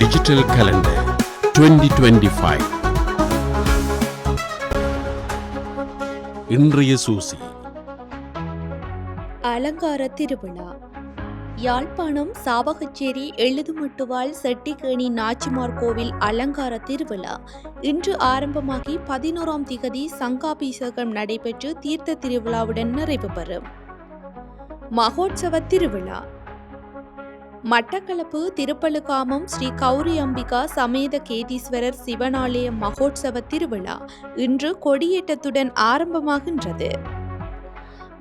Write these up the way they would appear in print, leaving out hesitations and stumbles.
Digital calendar 2025. இன்றைய சூசி. அலங்கார திருவிழா. யாழ்ப்பாணம் சாவகச்சேரி எழுதுமட்டுவாள் செட்டிக்கேணி நாச்சிமார் கோவில் அலங்கார திருவிழா இன்று ஆரம்பமாகி 11ஆம் திகதி சங்காபிஷேகம் நடைபெற்று தீர்த்த திருவிழாவுடன் நிறைவு பெறும். மகோற்சவ திருவிழா. மட்டக்களப்பு திருப்பழுகாமம் ஸ்ரீ கௌரி அம்பிகா சமேத கேதீஸ்வரர் சிவனாலய மகோற்சவ திருவிழா இன்று கொடியேற்றத்துடன் ஆரம்பமாகின்றது.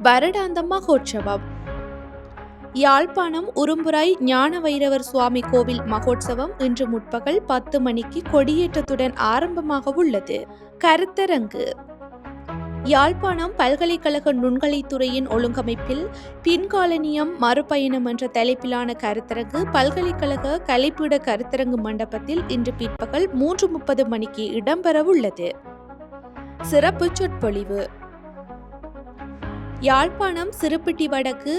வருடாந்த மகோற்சவம். யாழ்ப்பாணம் உரும்புராய் ஞான வைரவர் சுவாமி கோவில் மகோற்சவம் இன்று முற்பகல் 10 மணிக்கு கொடியேற்றத்துடன் ஆரம்பமாக உள்ளது. கருத்தரங்கு. யாழ்ப்பாணம் பல்கலைக்கழக நுண்கலைத்துறையின் ஒழுங்கமைப்பில் பின்காலனியம் மறுபயணம் என்ற தலைப்பிலான கருத்தரங்கு பல்கலைக்கழக கலைப்பீட கருத்தரங்கு மண்டபத்தில் இன்று பிற்பகல் 3:30 மணிக்கு இடம்பெறவுள்ளது. சிறப்பு சொற்பொழிவு. யாழ்ப்பாணம் சிறுப்பிட்டி வடக்கு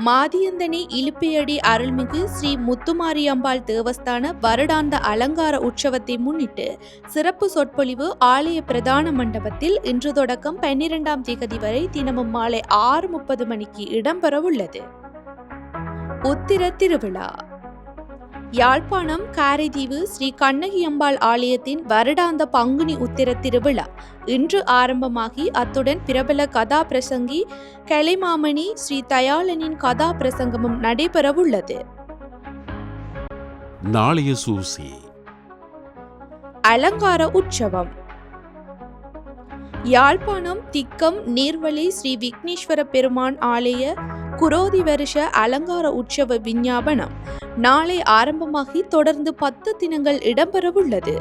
மாதியந்தனை இலுப்பையடி அருள்மிகு ஸ்ரீ முத்துமாரியம்பாள் தேவஸ்தான வருடாந்த அலங்கார உற்சவத்தை முன்னிட்டு சிறப்பு சொற்பொழிவு ஆலய பிரதான மண்டபத்தில் இன்று தொடக்கம் 12ஆம் திகதி வரை தினமும் மாலை 6:30 மணிக்கு இடம்பெறவுள்ளது. உத்திர திருவிழா. யாழ்ப்பாணம் காரைதீவு ஸ்ரீ கண்ணகியம்பாள் ஆலயத்தின் வருடாந்த பங்குனி உத்திர திருவிழா இன்று ஆரம்பமாகி அத்துடன் பிரபல கதா பிரசங்கி கலைமாமணி ஸ்ரீ தயாளனின் கதா பிரசங்கமும் நடைபெறவுள்ளது. நாளைய சூசி. அலங்கார உற்சவம். யாழ்ப்பாணம் திக்கம் நீர்வழி ஸ்ரீ விக்னேஸ்வர பெருமான் ஆலய குரோதி வருஷ அலங்கார உற்சவ விஞ்ஞாபனம் நாளை ஆரம்பமாகி தொடர்ந்து 10 தினங்கள் இடம்பெறவுள்ளது.